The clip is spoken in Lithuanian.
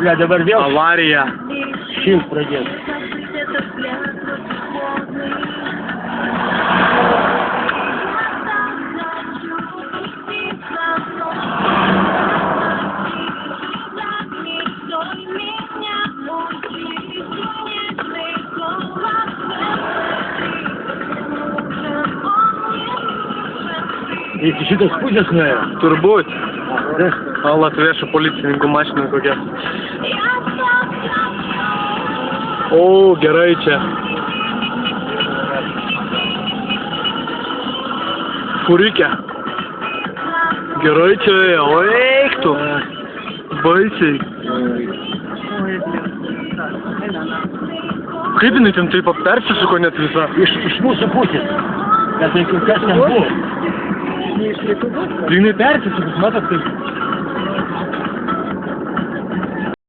bля, dabar vėl Avarija. šilt pradės. Iki šitas pusės nuėjo. Turbūt. Ne? Gal atveša policininkų mašiną kokią. O, gerai čia. Furikė. Gerai čia ėjo. O eik tu. Baisiai. Kaip jinai ten taip persisuko net visą? Iš mūsų pusės. Bet tai kas ten buvo? Jinai persisukus, matot kaip?